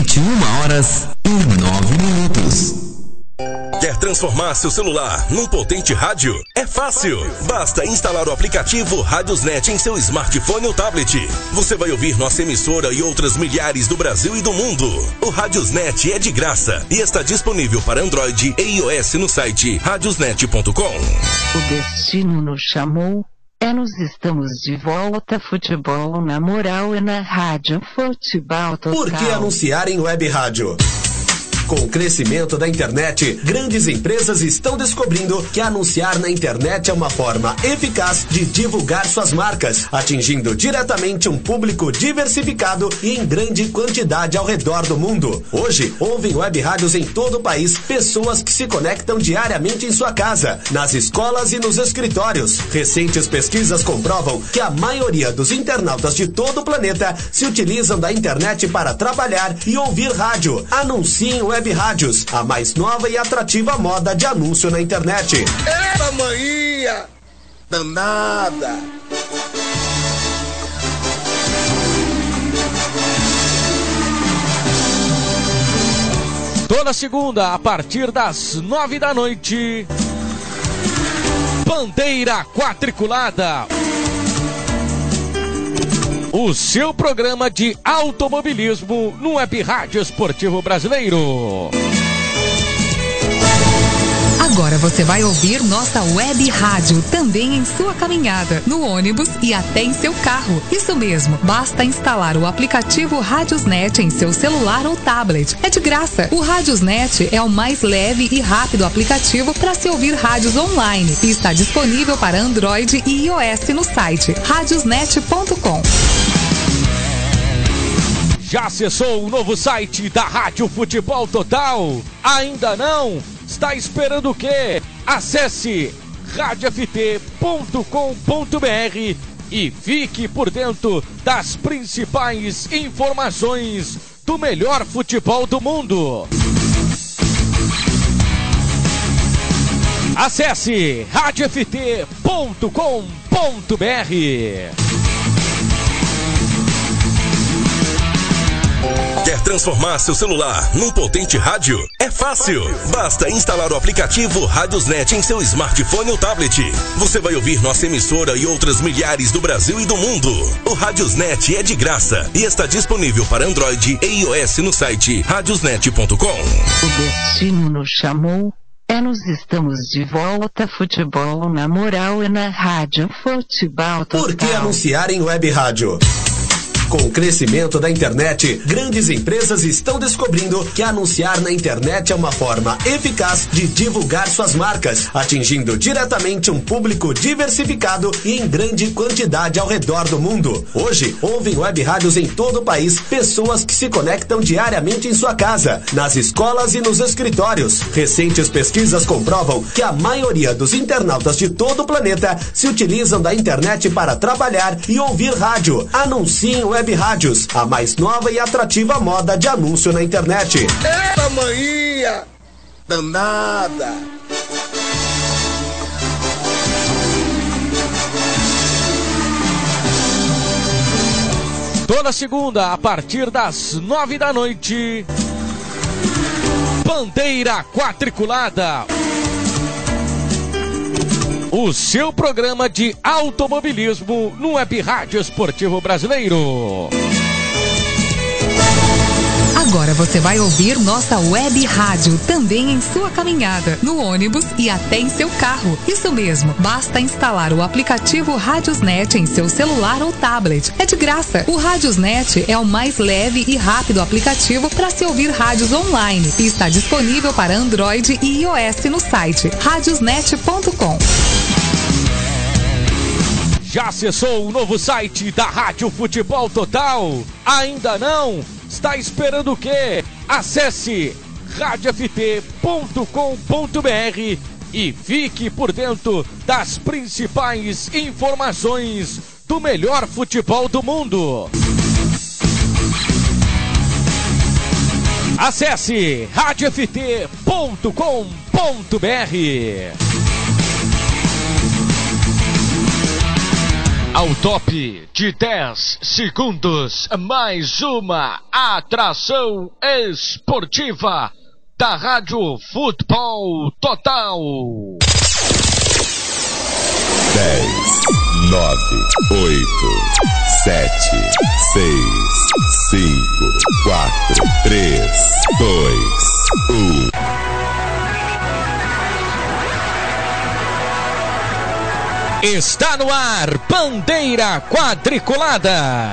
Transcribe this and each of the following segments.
21h09. Quer transformar seu celular num potente rádio? É fácil! Basta instalar o aplicativo Radiosnet em seu smartphone ou tablet. Você vai ouvir nossa emissora e outras milhares do Brasil e do mundo. O Radiosnet é de graça e está disponível para Android e iOS no site radiosnet.com. O destino nos chamou. Nós estamos de volta. Futebol na moral e na rádio Futebol Total. Por que anunciar em web rádio? Com o crescimento da internet, grandes empresas estão descobrindo que anunciar na internet é uma forma eficaz de divulgar suas marcas, atingindo diretamente um público diversificado e em grande quantidade ao redor do mundo. Hoje, ouvem web rádios em todo o país pessoas que se conectam diariamente em sua casa, nas escolas e nos escritórios. Recentes pesquisas comprovam que a maioria dos internautas de todo o planeta se utilizam da internet para trabalhar e ouvir rádio. Anunciem web rádios, a mais nova e atrativa moda de anúncio na internet. Eita, maninha! Danada! Toda segunda, a partir das 9 da noite, Bandeira Quadriculada. O seu programa de automobilismo no Web Rádio Esportivo Brasileiro. Agora você vai ouvir nossa web rádio também em sua caminhada, no ônibus e até em seu carro. Isso mesmo, basta instalar o aplicativo Radiosnet em seu celular ou tablet. É de graça. O Radiosnet é o mais leve e rápido aplicativo para se ouvir rádios online e está disponível para Android e iOS no site radiosnet.com. Já acessou o novo site da Rádio Futebol Total? Ainda não? Está esperando o quê? Acesse radioft.com.br e fique por dentro das principais informações do melhor futebol do mundo. Acesse radioft.com.br. Quer transformar seu celular num potente rádio? É fácil! Basta instalar o aplicativo Radiosnet em seu smartphone ou tablet. Você vai ouvir nossa emissora e outras milhares do Brasil e do mundo. O Radiosnet é de graça e está disponível para Android e iOS no site radiosnet.com. O destino nos chamou. Nós estamos de volta. Futebol na moral e na rádio Futebol Total. Por que anunciar em web rádio? Com o crescimento da internet, grandes empresas estão descobrindo que anunciar na internet é uma forma eficaz de divulgar suas marcas, atingindo diretamente um público diversificado e em grande quantidade ao redor do mundo. Hoje, ouvem web rádios em todo o país pessoas que se conectam diariamente em sua casa, nas escolas e nos escritórios. Recentes pesquisas comprovam que a maioria dos internautas de todo o planeta se utilizam da internet para trabalhar e ouvir rádio. Anunciem web rádios, a mais nova e atrativa moda de anúncio na internet. Eita, maninha! Danada! Toda segunda, a partir das 9 da noite, Bandeira Quadriculada. O seu programa de automobilismo no Web Rádio Esportivo Brasileiro. Agora você vai ouvir nossa web rádio também em sua caminhada, no ônibus e até em seu carro. Isso mesmo, basta instalar o aplicativo Radiosnet em seu celular ou tablet. É de graça. O Radiosnet é o mais leve e rápido aplicativo para se ouvir rádios online e está disponível para Android e iOS no site radiosnet.com. Já acessou o novo site da Rádio Futebol Total? Ainda não? Está esperando o quê? Acesse radioft.com.br e fique por dentro das principais informações do melhor futebol do mundo. Acesse radioft.com.br. Ao top de 10 segundos, mais uma atração esportiva da Rádio Futebol Total. 10, 9, 8, 7, 6, 5, 4, 3, 2, 1. Está no ar, Bandeira Quadriculada.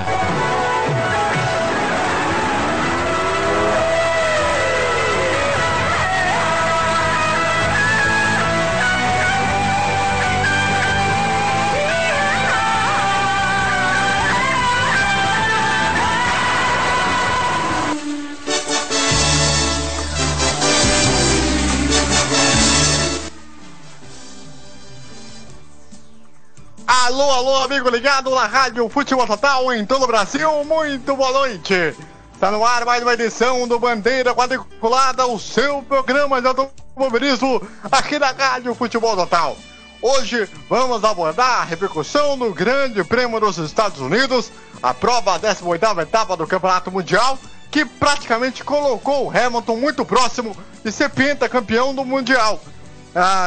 Alô, amigo ligado na Rádio Futebol Total em todo o Brasil, muito boa noite. Está no ar mais uma edição do Bandeira Quadriculada, o seu programa de automobilismo aqui na Rádio Futebol Total. Hoje vamos abordar a repercussão do Grande Prêmio dos Estados Unidos, a prova, a 18ª etapa do Campeonato Mundial, que praticamente colocou o Hamilton muito próximo de ser pentacampeão do Mundial.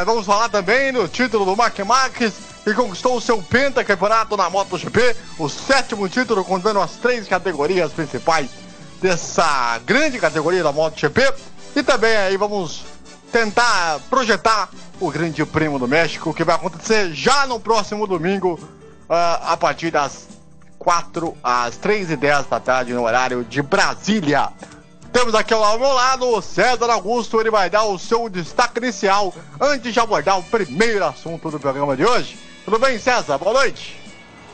Vamos falar também do título do Marc Marquez, que conquistou o seu pentacampeonato na MotoGP, o 7º título contando as 3 categorias principais dessa grande categoria da MotoGP. E também aí vamos tentar projetar o Grande Prêmio do México, que vai acontecer já no próximo domingo, a partir das 4 às 3h10 da tarde, no horário de Brasília. Temos aqui ao meu lado o César Augusto, ele vai dar o seu destaque inicial antes de abordar o primeiro assunto do programa de hoje. Tudo bem, César? Boa noite.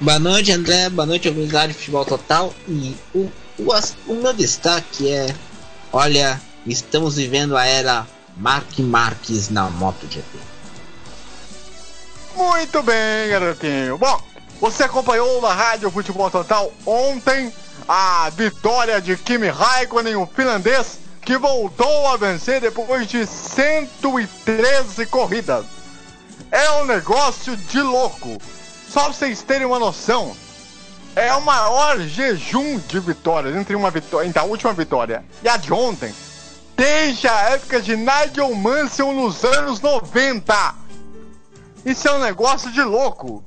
Boa noite, André. Boa noite, obrigado de Futebol Total. E o meu destaque é: olha, estamos vivendo a era Marc Marquez na MotoGP. Muito bem, garotinho. Bom, você acompanhou na Rádio Futebol Total ontem a vitória de Kimi Räikkönen, o finlandês, que voltou a vencer depois de 113 corridas. É um negócio de louco. Só pra vocês terem uma noção, é o maior jejum de vitórias entre a última vitória e a de ontem, desde a época de Nigel Mansell nos anos 90. Isso é um negócio de louco.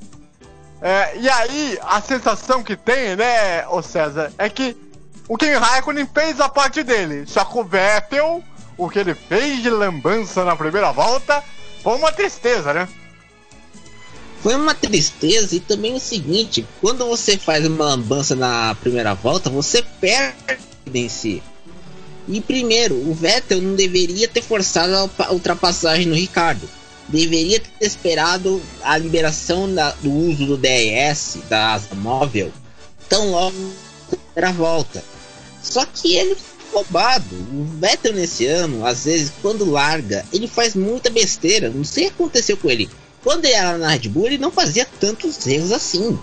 E aí, a sensação que tem, né, ô César, é que o Kimi Räikkönen fez a parte dele. Só que o Vettel, o que ele fez de lambança na primeira volta, foi uma tristeza, né? Foi uma tristeza, e também o seguinte: quando você faz uma lambança na primeira volta, você perde em si. E primeiro, o Vettel não deveria ter forçado a ultrapassagem no Ricardo. Deveria ter esperado a liberação do uso do DRS, da asa móvel, tão logo na primeira volta. Só que ele foi roubado. O Vettel nesse ano, às vezes, quando larga, ele faz muita besteira. Não sei o que aconteceu com ele. Quando ele era na Red Bull, ele não fazia tantos erros assim.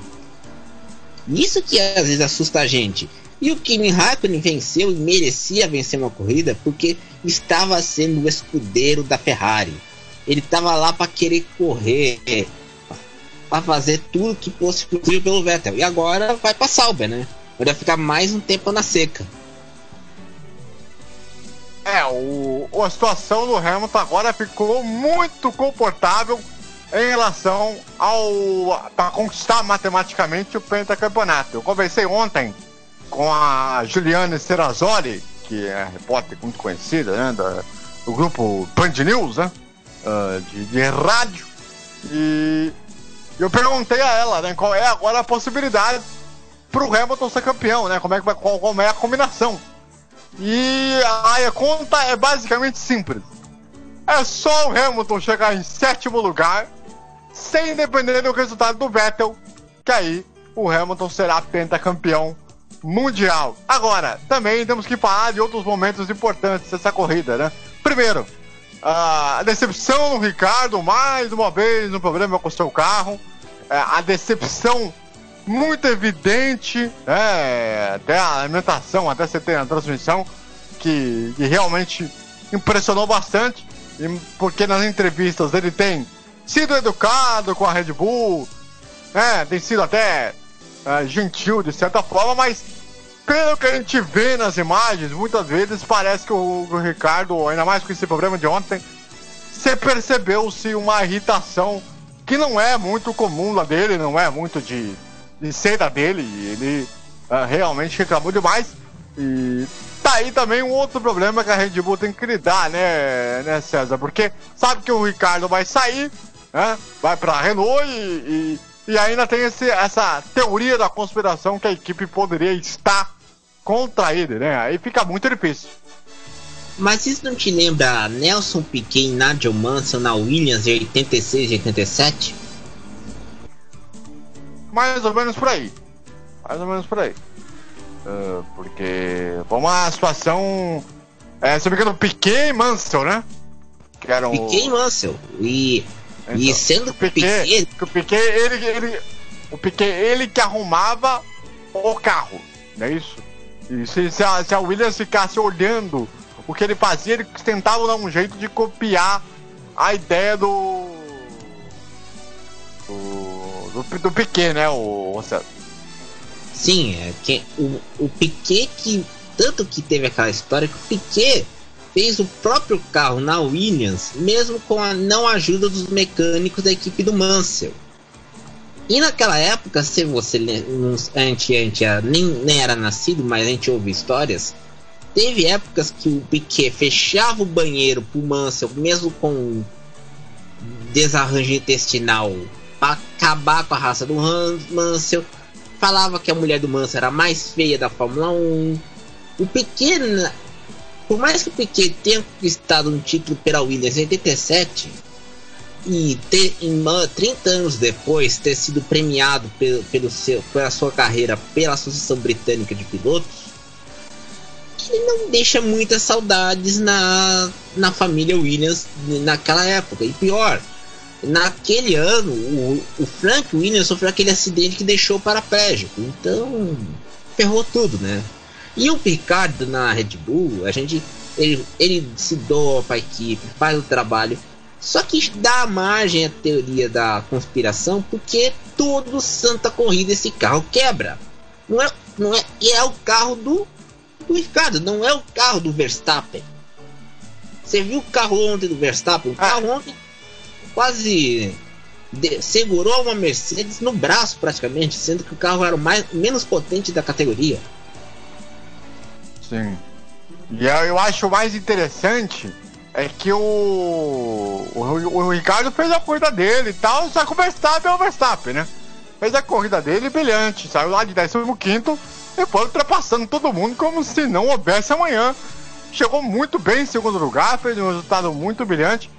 Isso que às vezes assusta a gente. E o Kimi Räikkönen venceu e merecia vencer uma corrida porque estava sendo o escudeiro da Ferrari. Ele estava lá para querer correr, para fazer tudo que fosse possível pelo Vettel. E agora vai para Sauber, né? Vai ficar mais um tempo na seca. A situação do Hamilton agora ficou muito confortável em relação para conquistar matematicamente o pentacampeonato. Eu conversei ontem com a Juliane Serrazoli, que é repórter muito conhecida, né, do grupo Band News, né, de rádio, e eu perguntei a ela, né, qual é agora a possibilidade para o Hamilton ser campeão, né, como é a combinação. E a conta é basicamente simples. É só o Hamilton chegar em 7º lugar, sem depender do resultado do Vettel, que aí o Hamilton será pentacampeão mundial. Agora, também temos que falar de outros momentos importantes dessa corrida, né? Primeiro, a decepção do Ricardo, mais uma vez no problema com o seu carro. A decepção muito evidente, até a alimentação, até você ter a transmissão, que realmente impressionou bastante, porque nas entrevistas ele tem sido educado com a Red Bull, tem sido até gentil de certa forma, mas pelo que a gente vê nas imagens, muitas vezes parece que o Ricardo, ainda mais com esse problema de ontem, você percebeu-se uma irritação que não é muito comum lá dele, não é muito de ser da dele, ele realmente reclamou demais. E tá aí também um outro problema que a Red Bull tem que lidar, né, César? Porque sabe que o Ricardo vai sair, né? Vai pra Renault e ainda tem essa teoria da conspiração que a equipe poderia estar contra ele, né? Aí fica muito difícil. Mas isso não te lembra Nelson Piquet e Nigel Mansell na Williams em 86 e 87? Mais ou menos por aí. Porque foi uma situação. Se não me engano, Piquet e Mansell, né? Que eram Piquet e Mansell. E sendo que o Piquet, ele que arrumava o carro, não é isso? E se a Williams ficasse olhando o que ele fazia, ele tentava dar um jeito de copiar a ideia do Piquet, né, o César? Sim, que o Piquet, que tanto que teve aquela história que o Piquet fez o próprio carro na Williams, mesmo com a não ajuda dos mecânicos da equipe do Mansell. E naquela época, se você a gente nem era nascido, mas a gente ouve histórias, teve épocas que o Piquet fechava o banheiro pro Mansell, mesmo com desarranjo intestinal, para acabar com a raça do Mansell. Falava que a mulher do Mansell era a mais feia da Fórmula 1. O Piquet, por mais que o Piquet tenha conquistado um título pela Williams em 87 e 30 anos depois ter sido premiado pela sua carreira pela Associação Britânica de Pilotos, ele não deixa muitas saudades na família Williams naquela época. E pior, naquele ano o Frank Williams sofreu aquele acidente que deixou o paraplégico, então ferrou tudo, né? E o Ricardo na Red Bull, ele se doa para a equipe, faz o trabalho, só que dá margem à teoria da conspiração, porque todo santa corrida esse carro quebra. Não é, e é o carro do Ricardo, não é o carro do Verstappen. Você viu o carro ontem do Verstappen? O carro ontem quase segurou uma Mercedes no braço praticamente, sendo que o carro era o menos potente da categoria. Sim. E eu acho mais interessante é que o Ricardo fez a corrida dele e tal, só que o Verstappen é o Verstappen, né? Fez a corrida dele brilhante, saiu lá de 15º e foi ultrapassando todo mundo como se não houvesse amanhã. Chegou muito bem em segundo lugar, fez um resultado muito brilhante.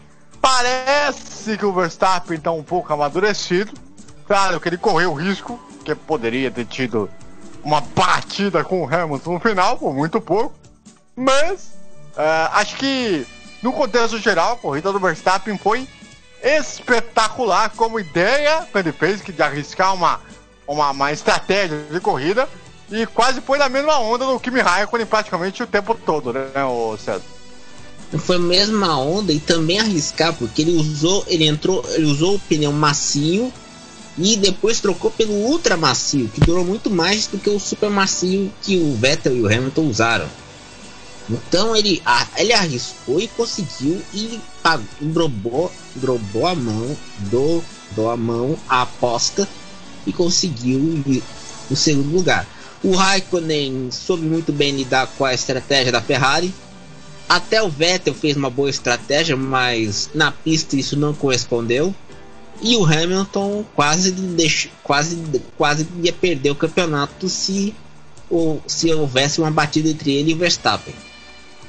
Parece que o Verstappen está um pouco amadurecido. Claro que ele correu o risco, que poderia ter tido uma batida com o Hamilton no final, por muito pouco. Mas acho que no contexto geral a corrida do Verstappen foi espetacular como ideia que ele fez, que de arriscar uma estratégia de corrida, e quase foi na mesma onda do Kimi Raikkonen praticamente o tempo todo, né, o César? Foi a mesma onda e também arriscar, porque ele usou o pneu macio e depois trocou pelo ultra macio, que durou muito mais do que o super macio que o Vettel e o Hamilton usaram. Então ele arriscou e conseguiu, e dobrou a mão a aposta e conseguiu o segundo lugar. O Raikkonen soube muito bem lidar com a estratégia da Ferrari. Até o Vettel fez uma boa estratégia, mas na pista isso não correspondeu. E o Hamilton quase ia perder o campeonato se houvesse uma batida entre ele e o Verstappen.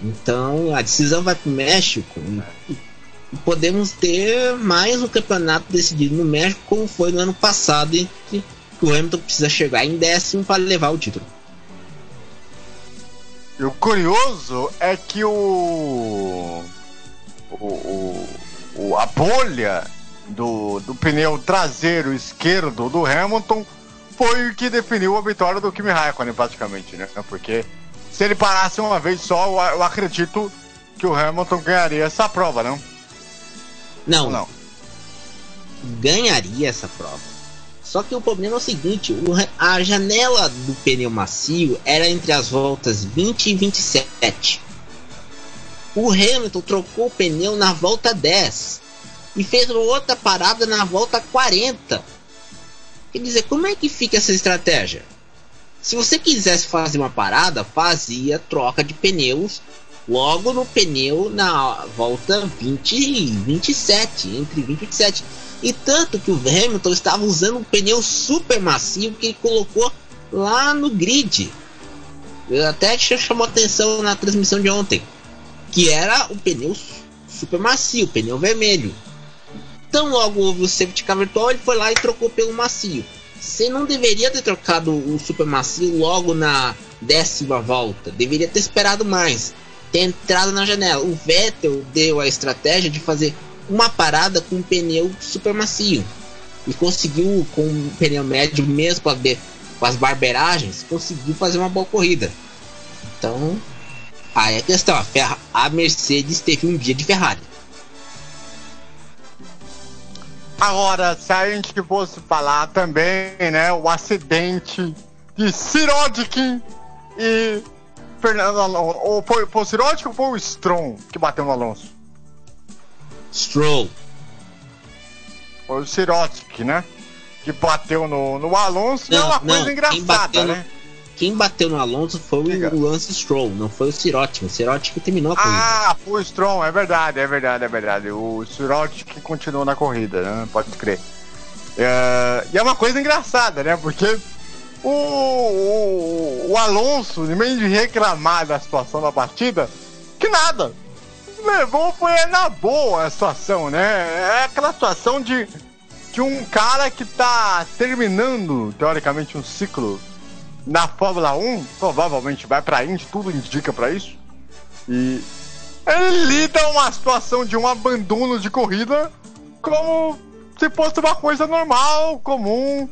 Então a decisão vai para o México e podemos ter mais um campeonato decidido no México, como foi no ano passado, em que o Hamilton precisa chegar em 10º para levar o título. E o curioso é que a bolha do pneu traseiro esquerdo do Hamilton foi o que definiu a vitória do Kimi Raikkonen praticamente, né? Porque se ele parasse uma vez só, eu acredito que o Hamilton ganharia essa prova, não? Não. Ganharia essa prova. Só que o problema é o seguinte, a janela do pneu macio era entre as voltas 20 e 27. O Hamilton trocou o pneu na volta 10 e fez uma outra parada na volta 40. Quer dizer, como é que fica essa estratégia? Se você quisesse fazer uma parada, fazia troca de pneus logo no pneu na volta 20 e 27, entre 20 e 27. E tanto que o Hamilton estava usando um pneu super macio que ele colocou lá no grid. Eu até chamou atenção na transmissão de ontem, que era o pneu super macio, o pneu vermelho. Então logo houve o safety car virtual, ele foi lá e trocou pelo macio. Você não deveria ter trocado o super macio logo na 10ª volta, deveria ter esperado mais, ter entrado na janela. O Vettel deu a estratégia de fazer uma parada com um pneu super macio e conseguiu, com um pneu médio mesmo com as barberagens, conseguiu fazer uma boa corrida. Então aí é a questão, a Mercedes teve um dia de Ferrari. Agora, se a gente fosse falar também, né, o acidente de Sirotkin e Fernando Alonso, ou foi o Sirotkin ou foi o Stroll que bateu no Alonso? Stroll. Foi o Sirotkin, né? Que bateu no Alonso. Não, é uma coisa engraçada, né? Quem bateu no Alonso foi o Lance Stroll, não foi o Sirotkin. O Sirotkin terminou a corrida. Ah, foi o Stroll, é verdade. O Sirotkin continuou na corrida, né? Pode crer. E é uma coisa engraçada, né? Porque o Alonso, em vez de reclamar da situação da batida, que nada. Levou, foi na boa a situação, né? É aquela situação de um cara que tá terminando, teoricamente, um ciclo na Fórmula 1, provavelmente vai pra Indy, tudo indica pra isso. E ele lida uma situação de um abandono de corrida como se fosse uma coisa normal, comum.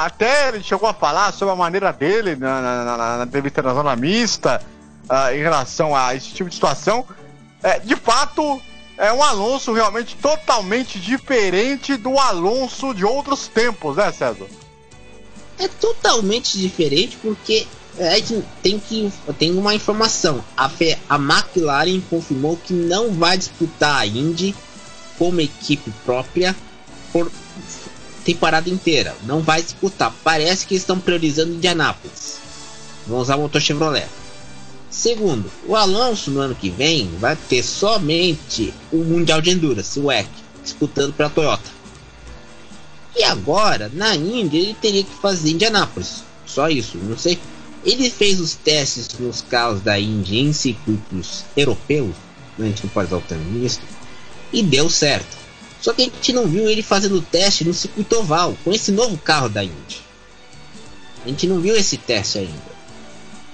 Até ele chegou a falar sobre a maneira dele na entrevista na zona mista, em relação a esse tipo de situação. De fato, é um Alonso realmente totalmente diferente do Alonso de outros tempos, né, César? É totalmente diferente porque a gente tem uma informação. A McLaren confirmou que não vai disputar a Indy como equipe própria por temporada inteira. Não vai disputar. Parece que eles estão priorizando Indianápolis. Vão usar o motor Chevrolet. Segundo, o Alonso no ano que vem vai ter somente o Mundial de Endurance, o WEC, disputando para a Toyota. E agora, na Indy, ele teria que fazer Indianápolis. Só isso, não sei. Ele fez os testes nos carros da Indy em circuitos europeus, a gente não pode usar o termo isso, e deu certo. Só que a gente não viu ele fazendo o teste no circuito oval, com esse novo carro da Indy. A gente não viu esse teste ainda.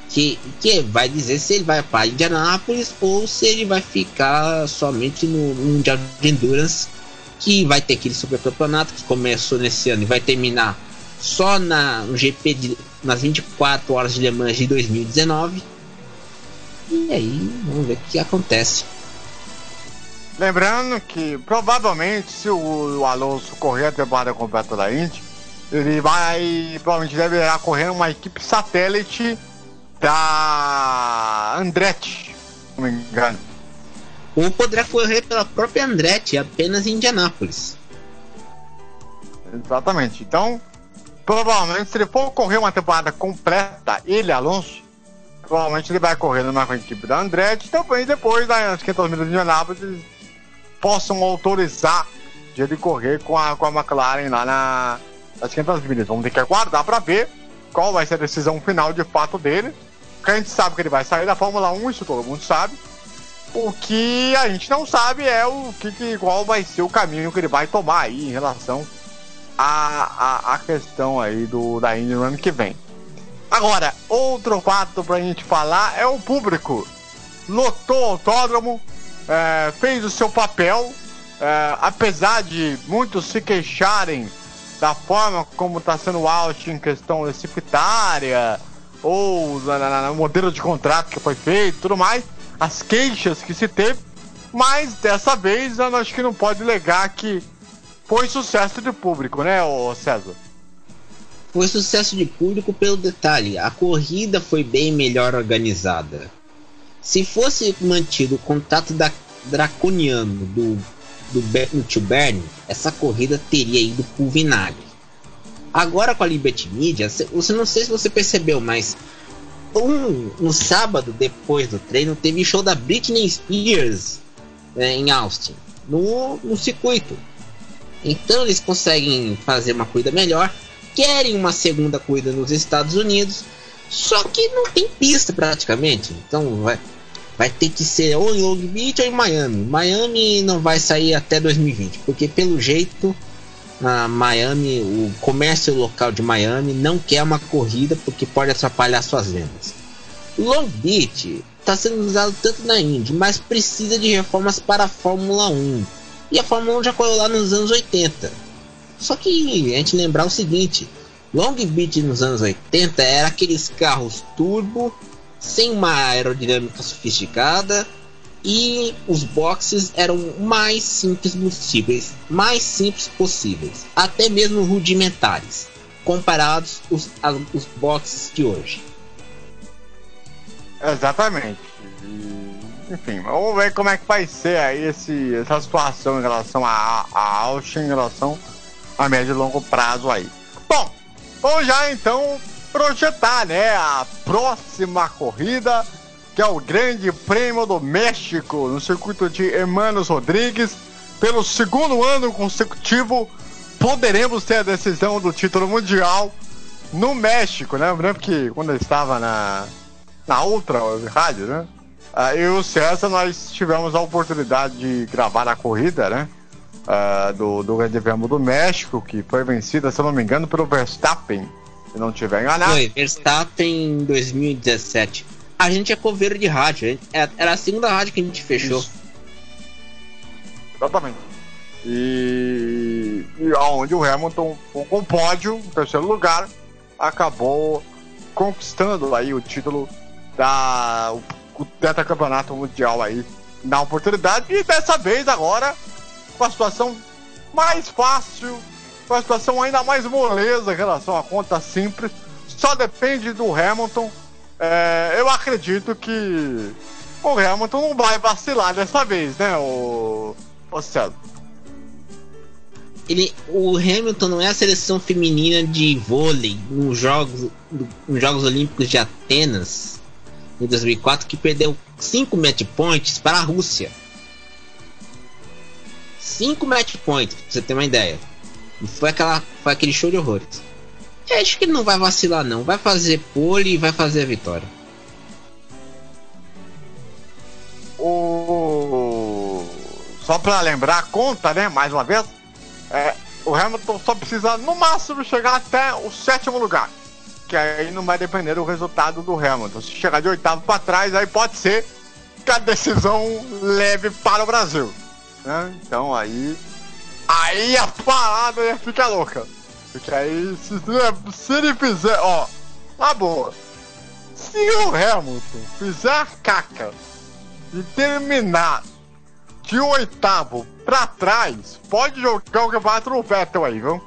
Que vai dizer se ele vai para Indianápolis ou se ele vai ficar somente no Mundial de Endurance, que vai ter aquele supercampeonato que começou nesse ano e vai terminar só no GP nas 24 horas de Le Mans de 2019. E aí, vamos ver o que acontece. Lembrando que provavelmente, se o Alonso correr a temporada completa da Indy, ele provavelmente deverá correr uma equipe satélite da Andretti, se não me engano. Ou poderá correr pela própria Andretti, apenas em Indianápolis. Exatamente. Então, provavelmente, se ele for correr uma temporada completa, ele, Alonso, provavelmente ele vai correr numa equipe da Andretti, também depois das 500 milhas de Indianápolis, eles possam autorizar de ele correr com a McLaren lá nas 500 milhas. Vamos ter que aguardar para ver qual vai ser a decisão final de fato dele. Porque a gente sabe que ele vai sair da Fórmula 1, isso todo mundo sabe. O que a gente não sabe é qual vai ser o caminho que ele vai tomar aí em relação à questão aí da Indy no ano que vem. Agora, outro fato pra gente falar é o público. Lotou o autódromo, fez o seu papel, apesar de muitos se queixarem da forma como está sendo o out em questão recipitária ou no modelo de contrato que foi feito e tudo mais, as queixas que se teve, mas dessa vez eu acho que não pode negar que foi sucesso de público, né, César? foi sucesso de público pelo detalhe. A corrida foi bem melhor organizada. Se fosse mantido o contato draconiano do Tio Bernie, essa corrida teria ido pro vinagre. Agora com a Liberty Media, você não sei se você percebeu, mas no sábado, depois do treino, teve show da Britney Spears em Austin, no circuito. Então eles conseguem fazer uma corrida melhor, querem uma segunda corrida nos Estados Unidos, só que não tem pista praticamente, então vai ter que ser ou em Long Beach ou em Miami. Miami não vai sair até 2020, porque pelo jeito Miami, o comércio local de Miami não quer uma corrida porque pode atrapalhar suas vendas. Long Beach está sendo usado tanto na Indy, mas precisa de reformas para a Fórmula 1. E a Fórmula 1 já correu lá nos anos 80. Só que a gente lembrar o seguinte: Long Beach nos anos 80 era aqueles carros turbo, sem uma aerodinâmica sofisticada, e os boxes eram mais simples possíveis, até mesmo rudimentares, comparados aos boxes de hoje. Exatamente. Enfim, vamos ver como é que vai ser aí essa situação em relação a Austin, em relação a médio e longo prazo aí. Bom, vamos já então projetar, né, a próxima corrida, que é o Grande Prêmio do México, no circuito de Hermanos Rodrigues. Pelo segundo ano consecutivo, poderemos ter a decisão do título mundial no México, né? Eu lembro que quando eu estava na outra rádio, né? Eu e o César, nós tivemos a oportunidade de gravar a corrida, né? Do Grande Prêmio do México, que foi vencida, se eu não me engano, pelo Verstappen, se não tiver enganado. Foi, Verstappen em 2017. A gente é coveiro de rádio, era a segunda rádio que a gente fechou. Isso. Exatamente. E onde o Hamilton, com o pódio, em terceiro lugar, acabou conquistando aí o título o tetracampeonato mundial aí na oportunidade. E dessa vez agora, com a situação mais fácil, com a situação ainda mais moleza em relação à conta simples, só depende do Hamilton. Eu acredito que o Hamilton não vai vacilar dessa vez, né, o César? O Hamilton não é a seleção feminina de vôlei nos Jogos Olímpicos de Atenas em 2004, que perdeu 5 match points para a Rússia. 5 match points, pra você ter uma ideia. E foi aquele show de horrores. Eu acho que ele não vai vacilar, não. Vai fazer pole e vai fazer a vitória. Só pra lembrar a conta, né? Mais uma vez, o Hamilton só precisa no máximo chegar até o 7º lugar, que aí não vai depender do resultado do Hamilton. Se chegar de 8º para trás, aí pode ser que a decisão leve para o Brasil, né? Então aí a parada ia ficar louca. Porque aí, se ele fizer, na boa, se o Hamilton fizer a caca e terminar de 8º pra trás, pode jogar o campeonato no Vettel aí, viu?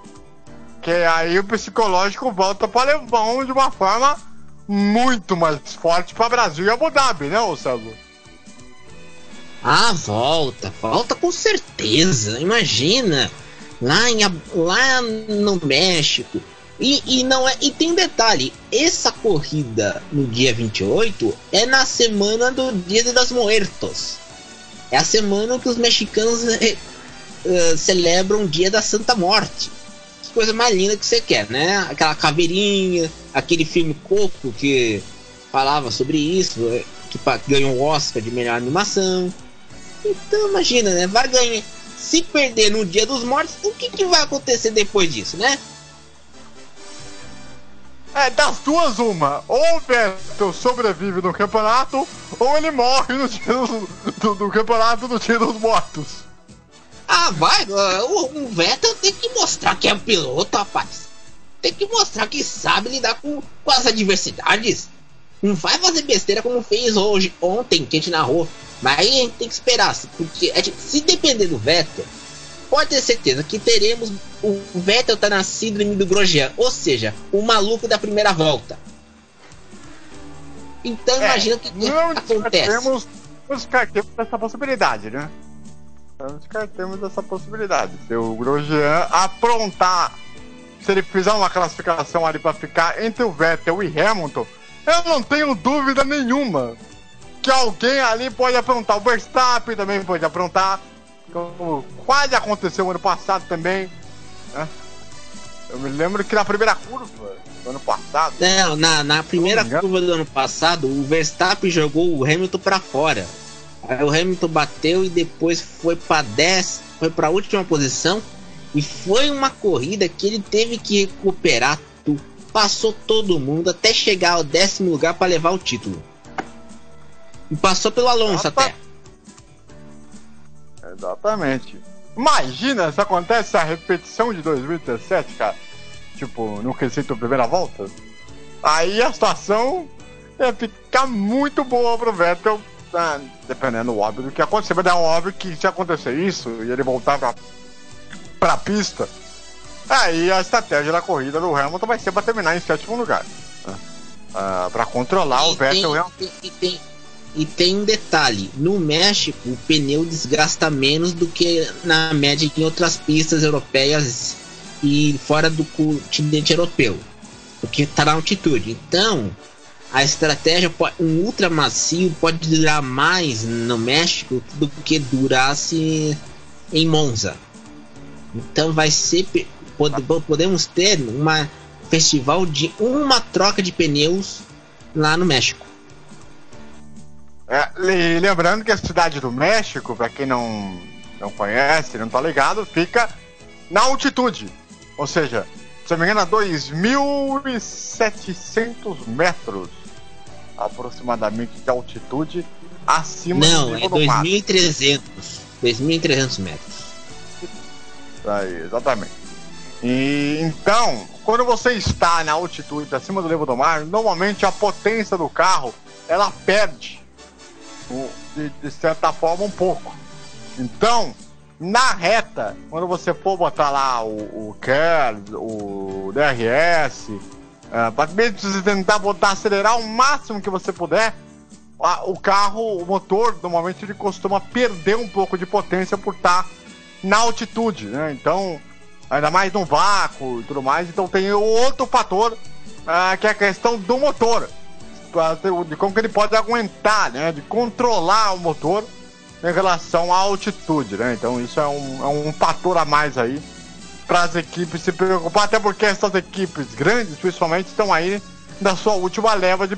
Que aí o psicológico volta para alemão de uma forma muito mais forte para Brasil e Abu Dhabi, né, César? Volta com certeza. Imagina, lá no México. E tem um detalhe: essa corrida no dia 28 é na semana do Dia das Muertos. É a semana que os mexicanos celebram o Dia da Santa Morte. Que coisa mais linda que você quer, né? Aquela caveirinha, aquele filme Coco que falava sobre isso, que ganhou o Oscar de melhor animação. Então imagina, né? Vai ganhar. Se perder no Dia dos Mortos, o que vai acontecer depois disso, né? Das duas uma. Ou o Vettel sobrevive no campeonato, ou ele morre no dia do campeonato do Dia dos Mortos. O Vettel tem que mostrar que é um piloto, rapaz. Tem que mostrar que sabe lidar com as adversidades. Não vai fazer besteira como fez ontem, que a gente narrou. Mas aí a gente tem que esperar, porque se depender do Vettel, pode ter certeza que teremos o Vettel tá na síndrome do Grosjean, ou seja, o maluco da primeira volta. Então imagina o que acontece. Não descartemos essa possibilidade, né? Não descartemos essa possibilidade. Se o Grosjean aprontar, se ele fizer uma classificação ali para ficar entre o Vettel e Hamilton, eu não tenho dúvida nenhuma que alguém ali pode aprontar. O Verstappen também pode aprontar, como quase aconteceu ano passado também, né? Eu me lembro que na primeira curva do ano passado... Não, na primeira curva do ano passado, o Verstappen jogou o Hamilton para fora. Aí o Hamilton bateu e depois foi para a última posição. E foi uma corrida que ele teve que recuperar tudo. Passou todo mundo até chegar ao 10º lugar para levar o título. E passou pelo Alonso até. Exatamente. Imagina se acontece a repetição de 2017, cara. Tipo, no quesito primeira volta. Aí a situação ia ficar muito boa pro Vettel. Dependendo, óbvio, do que acontecer. Mas é óbvio que se acontecer isso e ele voltar pra pista, aí a estratégia da corrida do Hamilton vai ser para terminar em 7º lugar, né? Para controlar o Vettel. E tem um detalhe: no México o pneu desgasta menos do que na média em outras pistas europeias e fora do continente europeu, porque está na altitude. Então a estratégia, um ultra macio pode durar mais no México do que durasse em Monza. Então vai ser, podemos ter um festival de uma troca de pneus lá no México. Lembrando que a cidade do México, para quem não conhece, não tá ligado, fica na altitude. Ou seja, se não me engano, a 2.700 metros aproximadamente de altitude acima do nível do mar. Não, é 2.300 metros. Aí, exatamente. E então, quando você está na altitude acima do nível do mar, normalmente a potência do carro ela perde de certa forma um pouco. Então, na reta, quando você for botar lá o KERS, o DRS, para você tentar acelerar o máximo que você puder, o motor normalmente ele costuma perder um pouco de potência por estar na altitude, né? Então, ainda mais no vácuo e tudo mais. Então tem outro fator, que é a questão do motor, de como que ele pode aguentar, né? De controlar o motor em relação à altitude, né? Então isso é um fator a mais aí para as equipes se preocupar, até porque essas equipes grandes, principalmente, estão aí na sua última leva de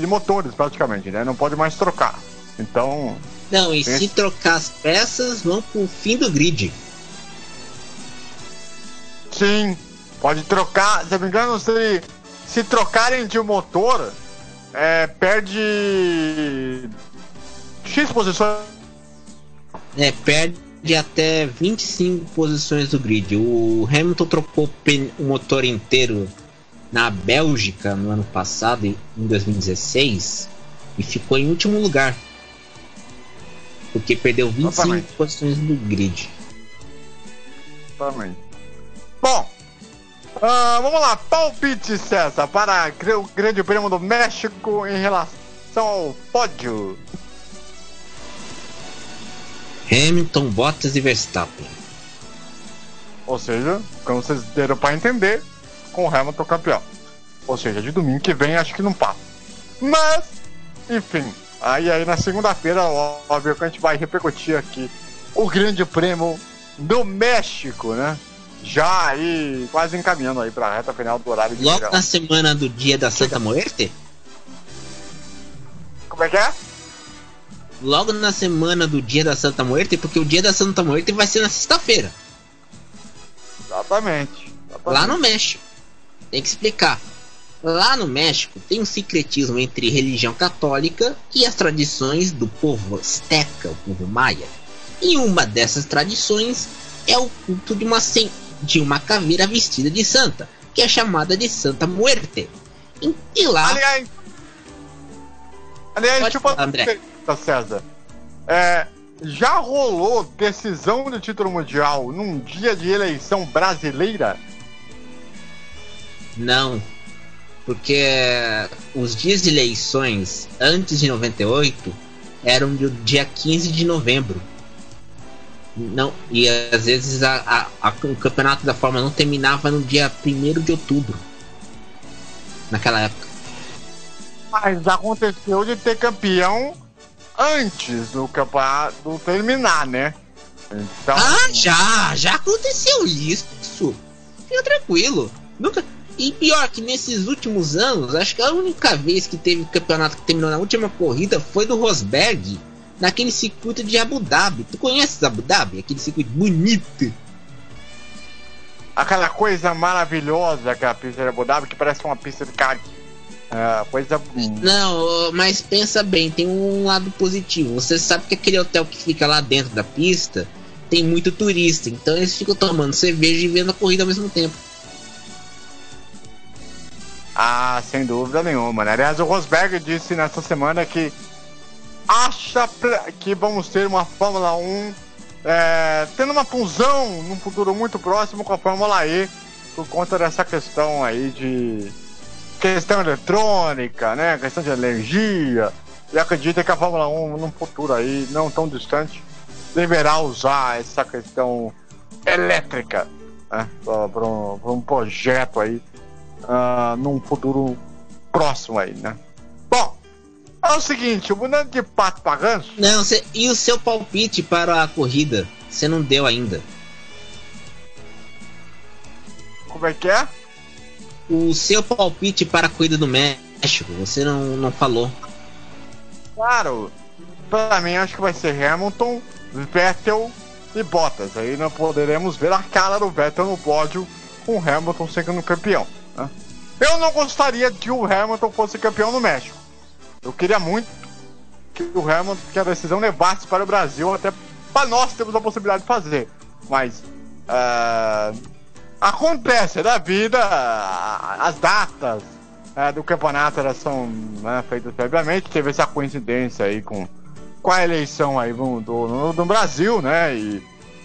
motores, praticamente, né? Não pode mais trocar. Então... Não, e se trocar as peças, vão pro fim do grid. Sim, pode trocar. Se não me engano, se trocarem de motor, perde X posições. Perde até 25 posições do grid. O Hamilton trocou o motor inteiro na Bélgica no ano passado, em 2016, e ficou em último lugar. Porque perdeu 25 posições do grid. Exatamente. Bom, vamos lá. Palpite, César, para o Grande Prêmio do México em relação ao pódio. Hamilton, Bottas e Verstappen. Ou seja, como vocês deram para entender, com o Hamilton campeão. Ou seja, de domingo que vem acho que não passa. Mas, enfim... Aí na segunda-feira, óbvio que a gente vai repercutir aqui o Grande Prêmio do México, né? Já aí, quase encaminhando aí pra reta final do horário de logo verão. Na semana do dia da Santa Muerte? Como é que é? Logo na semana do dia da Santa Muerte, porque o dia da Santa Muerte vai ser na sexta-feira. Exatamente. Lá no México. Tem que explicar. Lá no México tem um sincretismo entre religião católica e as tradições do povo azteca, o povo maia. E uma dessas tradições é o culto de uma caveira vestida de santa, que é chamada de Santa Muerte. E lá... Aliás, deixa eu fazer uma pergunta, César. já rolou decisão de título mundial num dia de eleição brasileira? Não, porque os dias de eleições antes de 98 eram do dia 15 de novembro. Não, e às vezes o campeonato da Fórmula 1 terminava no dia 1º de outubro. Naquela época. Mas aconteceu de ter campeão antes do campeonato terminar, né? Então... já aconteceu isso. Fica tranquilo. Nunca... E pior que nesses últimos anos, acho que a única vez que teve campeonato que terminou na última corrida foi do Rosberg, naquele circuito de Abu Dhabi. Tu conheces Abu Dhabi? Aquele circuito bonito. Aquela coisa maravilhosa que é a pista de Abu Dhabi, que parece uma pista de kart. Coisa... Não, mas pensa bem, tem um lado positivo. Você sabe que aquele hotel que fica lá dentro da pista tem muito turista, então eles ficam tomando cerveja e vendo a corrida ao mesmo tempo. Ah, sem dúvida nenhuma, né? Aliás, o Rosberg disse nessa semana que acha que vamos ter uma Fórmula 1 tendo uma fusão num futuro muito próximo com a Fórmula E, por conta dessa questão aí de questão eletrônica, né? Questão de energia. E acredita que a Fórmula 1 num futuro aí não tão distante deverá usar essa questão elétrica, né? Para um projeto aí num futuro próximo aí, né? Bom, é o seguinte, o mudando de pato pra ganso... Não, e o seu palpite para a corrida? Você não deu ainda. Como é que é? O seu palpite para a corrida do México, você não falou. Claro, pra mim acho que vai ser Hamilton, Vettel e Bottas. Aí nós poderemos ver a cara do Vettel no pódio com o Hamilton sendo campeão, né? Eu não gostaria que o Hamilton fosse campeão no México. Eu queria muito que o Hamilton, que a decisão levasse para o Brasil, até para nós termos a possibilidade de fazer. Mas acontece da vida, as datas do campeonato elas são feitas previamente. Teve essa coincidência aí com a eleição aí do Brasil, né? E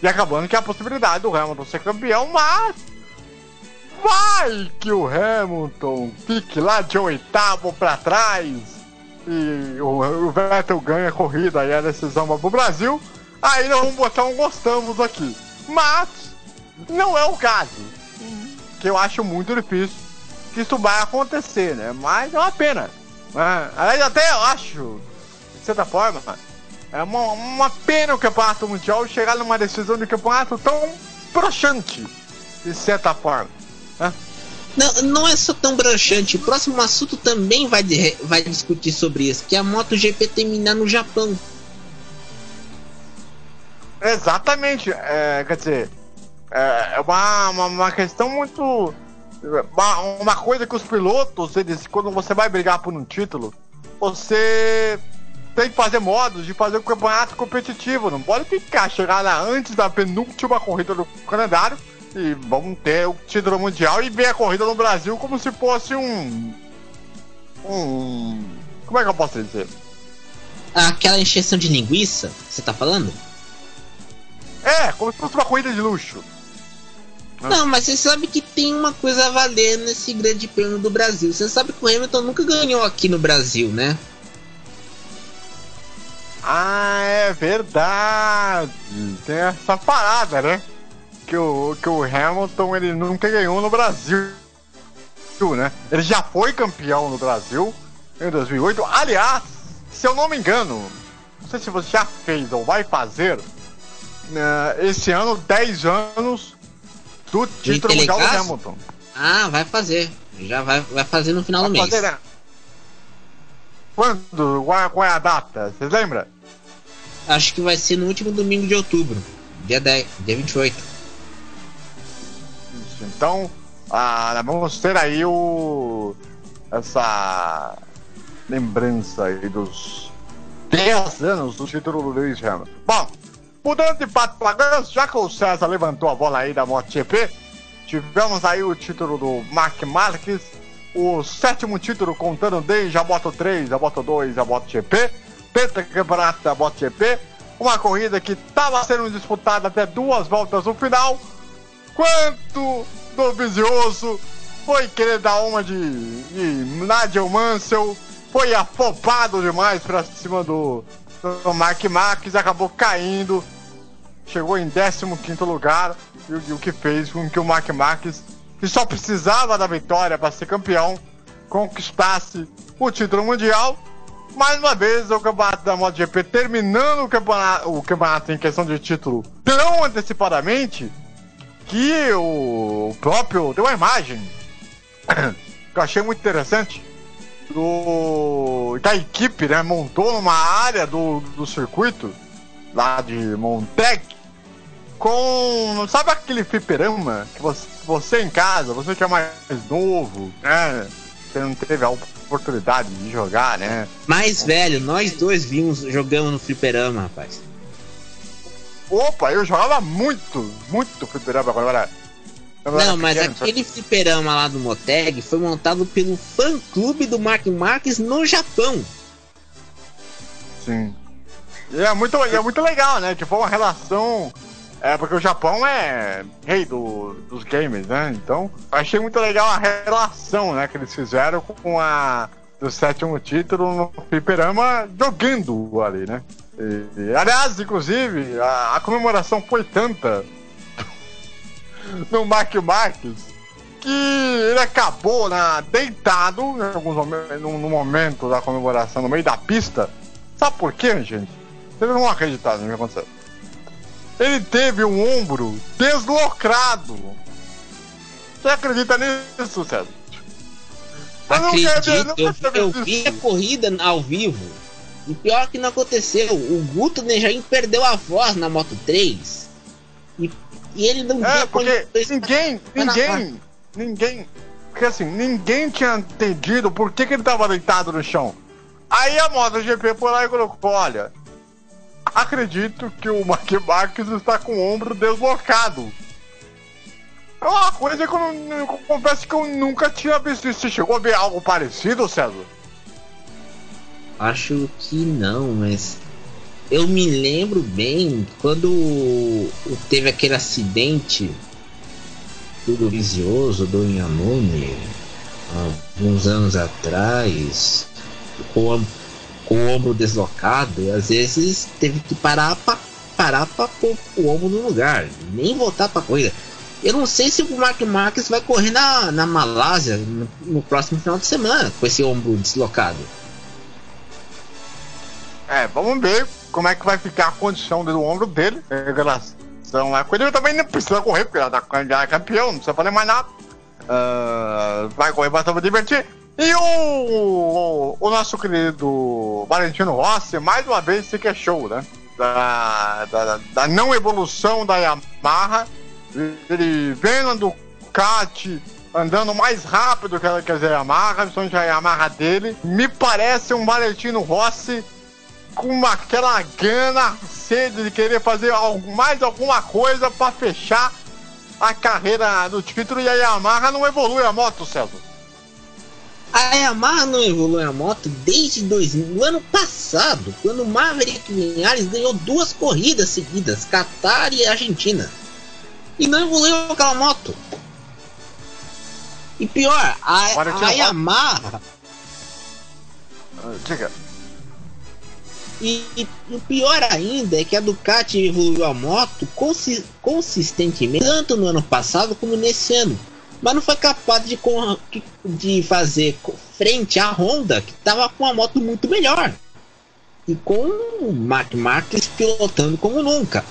acabando que a possibilidade do Hamilton ser campeão, mas vai que o Hamilton fique lá de 8º para trás e o Vettel ganha a corrida e a decisão vai pro Brasil, aí nós vamos botar um gostamos aqui. Mas não é o caso, que eu acho muito difícil que isso vai acontecer, né? Mas é uma pena, né? Aliás, até eu acho, de certa forma, é uma pena o campeonato mundial chegar numa decisão de campeonato tão broxante, de certa forma. Não é só tão broxante. O próximo assunto também vai discutir sobre isso, que é a MotoGP terminar no Japão. Exatamente. Quer dizer, é uma questão muito... Uma coisa que os pilotos, eles, quando você vai brigar por um título, você tem que fazer modos de fazer o campeonato competitivo. Não pode chegar lá antes da penúltima corrida do calendário e vamos ter o título mundial e ver a corrida no Brasil como se fosse como é que eu posso dizer? Aquela encheção de linguiça, você tá falando? Como se fosse uma corrida de luxo. Não, mas você sabe que tem uma coisa a valer nesse grande prêmio do Brasil. Você sabe que o Hamilton nunca ganhou aqui no Brasil, né? É verdade. Tem essa parada, né? Que o Hamilton ele nunca ganhou no Brasil, né? Ele já foi campeão no Brasil em 2008. Aliás, se eu não me engano, não sei se você já fez ou vai fazer esse ano 10 anos do título mundial do Hamilton. Vai fazer. Já vai fazer no final do mês. Fazer, né? Quando? Qual é a data? Vocês lembram? Acho que vai ser no último domingo de outubro, dia 28. Então, vamos ter aí essa lembrança aí dos 10 anos do título do Lewis Hamilton. Bom, mudando de pato pra ganso, já que o César levantou a bola aí da MotoGP, tivemos aí o título do Marc Marquez, o 7º título contando desde a Moto3, a Moto2, a MotoGP, pentacampeonato da MotoGP, Uma corrida que estava sendo disputada até 2 voltas no final, quanto do Vizioso foi querer dar uma de Nigel Mansell, foi afobado demais pra cima do Mark Marques, acabou caindo, chegou em 15º lugar, e o que fez com que o Mark Marques, que só precisava da vitória para ser campeão, conquistasse o título mundial. Mais uma vez, o campeonato da MotoGP terminando o campeonato em questão de título tão antecipadamente que o próprio deu uma imagem que eu achei muito interessante da equipe, né? Montou numa área do circuito lá de Montag com, sabe aquele fliperama que você em casa, você que é mais novo, né? Você não teve a oportunidade de jogar, né? Mais velho, nós dois jogamos no fliperama, rapaz. Opa, eu jogava muito fliperama agora. Não, mas aquele fliperama lá do Moteg foi montado pelo fã-clube do Mark Marques no Japão. Sim. E é muito legal, né? Tipo, uma relação... porque o Japão é rei dos games, né? Então, achei muito legal a relação, né, que eles fizeram com do 7º título no fliperama, jogando ali, né? Aliás, inclusive, a comemoração foi tanta no Mark Marques que ele acabou deitado no momento da comemoração, no meio da pista. Sabe por quê, gente? Vocês não vão acreditar no que aconteceu. Ele teve um ombro deslocado. Você acredita nisso, César? Eu vi a corrida ao vivo. E pior que não aconteceu. O Guto Nejaim perdeu a voz na Moto 3. E ele não viu. Porque ninguém. Porque assim, ninguém tinha entendido por que ele tava deitado no chão. Aí a MotoGP foi lá e colocou: olha, acredito que o Mark Marques está com o ombro deslocado. É uma coisa que eu confesso que eu nunca tinha visto. Você chegou a ver algo parecido, César? Acho que não, mas eu me lembro bem quando teve aquele acidente do Vizioso, do Iannone, alguns anos atrás, com o ombro deslocado. Às vezes teve que parar pra pôr o ombro no lugar, nem voltar pra corrida. Eu não sei se o Mark Marques vai correr na Malásia no próximo final de semana com esse ombro deslocado. Vamos ver como é que vai ficar a condição do ombro dele em relação a coisa. Ele também não precisa correr, porque já é campeão, não precisa fazer mais nada. Vai correr bastante divertir. E o nosso querido Valentino Rossi, mais uma vez, se queixou, né? Da não evolução da Yamaha. Ele vendo a Ducati andando mais rápido que a Yamaha, principalmente a Yamaha dele. Me parece um Valentino Rossi com aquela gana, sede de querer fazer mais alguma coisa para fechar a carreira do título, e a Yamaha não evolui a moto, César. A Yamaha não evolui a moto desde no ano passado, quando o Maverick Vinhares ganhou 2 corridas seguidas, Qatar e Argentina, e não evoluiu aquela moto. E pior, a Yamaha... Diga. E o pior ainda é que a Ducati evoluiu a moto consistentemente, tanto no ano passado como nesse ano, mas não foi capaz de fazer frente à Honda, que estava com uma moto muito melhor, e com o Mark Marques pilotando como nunca.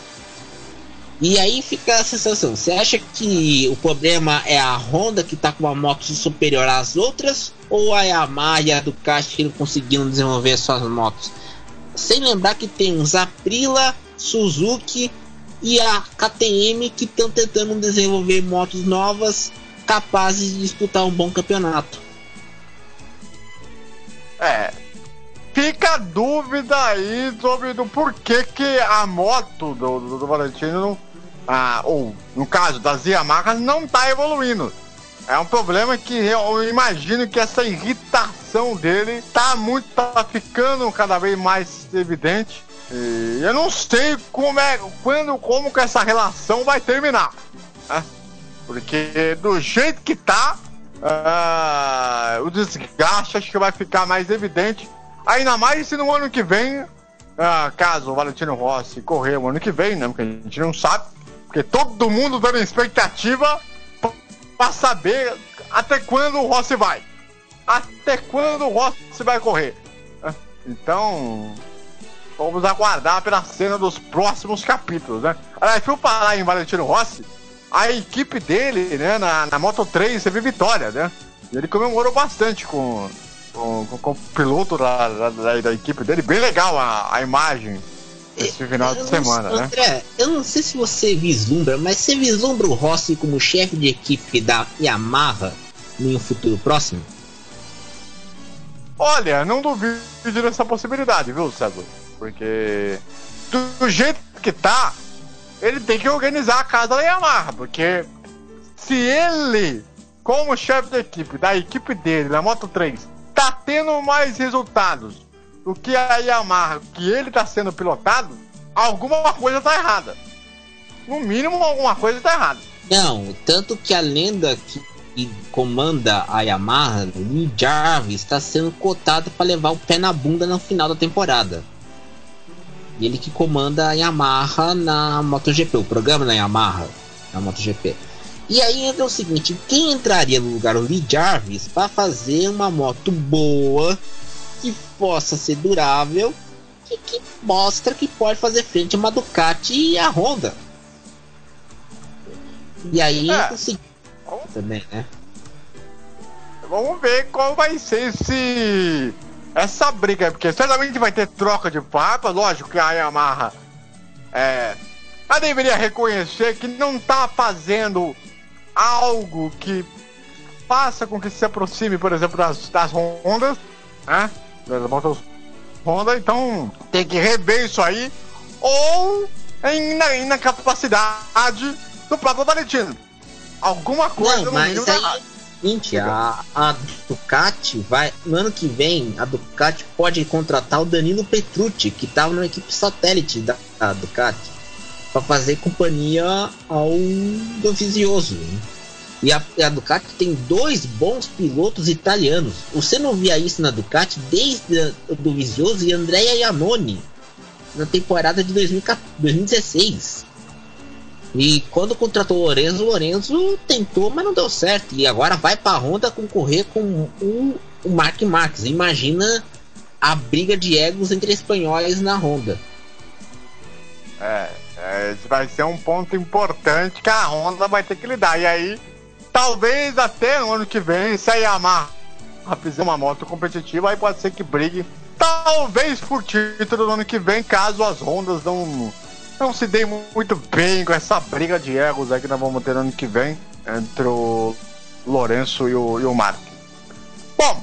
E aí fica a sensação: você acha que o problema é a Honda, que está com uma moto superior às outras, ou a Yamaha e a Ducati que não conseguiram desenvolver suas motos? Sem lembrar que tem os Aprilia, Suzuki e a KTM que estão tentando desenvolver motos novas capazes de disputar um bom campeonato. Fica a dúvida aí sobre do porquê que a moto do Valentino, ou no caso das Yamahas, não está evoluindo. É um problema que eu imagino que essa irritação dele tá ficando cada vez mais evidente. E eu não sei como que essa relação vai terminar, né? Porque do jeito que tá, o desgaste acho que vai ficar mais evidente. Ainda mais se no ano que vem, caso o Valentino Rossi correr o ano que vem, né? Porque a gente não sabe. Porque todo mundo tá na expectativa pra saber até quando o Rossi vai. Até quando o Rossi vai correr. Então, vamos aguardar pela cena dos próximos capítulos, né? Aliás, se eu falar em Valentino Rossi, a equipe dele, né, na Moto3 teve vitória, né? E ele comemorou bastante com o piloto da equipe dele. Bem legal a imagem desse final de semana, né? André, eu não sei se você vislumbra, mas você vislumbra o Rossi como chefe de equipe da Yamaha em um futuro próximo? Olha, não duvido dessa possibilidade, viu, César? Porque do jeito que tá, ele tem que organizar a casa da Yamaha, porque se ele, como chefe da equipe dele, na Moto3, tá tendo mais resultados do que a Yamaha, que ele tá sendo pilotado, alguma coisa tá errada. No mínimo, alguma coisa tá errada. Não, tanto que a lenda que comanda a Yamaha, Lee Jarvis, está sendo cotado para levar o pé na bunda no final da temporada. Ele que comanda a Yamaha na MotoGP, o programa da Yamaha na MotoGP. E aí entra o seguinte: quem entraria no lugar? O Lee Jarvis, para fazer uma moto boa, que possa ser durável e que mostra que pode fazer frente a uma Ducati e a Honda. E aí entra o seguinte também, né? Vamos ver qual vai ser essa briga, porque certamente vai ter troca de farpa. Lógico que a Yamaha ela deveria reconhecer que não tá fazendo algo que faça com que se aproxime, por exemplo, das Hondas, né? Das motos Honda. Então tem que rever isso aí, ou na capacidade do próprio Valentino. Alguma coisa não, no mínimo aí, seguinte, a Ducati vai, no ano que vem, a Ducati pode contratar o Danilo Petrucci, que estava na equipe satélite da Ducati, para fazer companhia ao Dovizioso. E a Ducati tem 2 bons pilotos italianos. Você não via isso na Ducati desde o Dovizioso e Andrea Iannone na temporada de 2016. E quando contratou o Lorenzo tentou, mas não deu certo. E agora vai para a Honda concorrer com o Marc Marques. Imagina a briga de egos entre espanhóis na Honda. Vai ser um ponto importante que a Honda vai ter que lidar. E aí, talvez até no ano que vem, se a Yamaha fizer uma moto competitiva, aí pode ser que brigue, talvez por título no ano que vem, caso as Hondas não se dê muito bem com essa briga de egos aí que nós vamos ter no ano que vem entre o Lourenço e o Mark. Bom,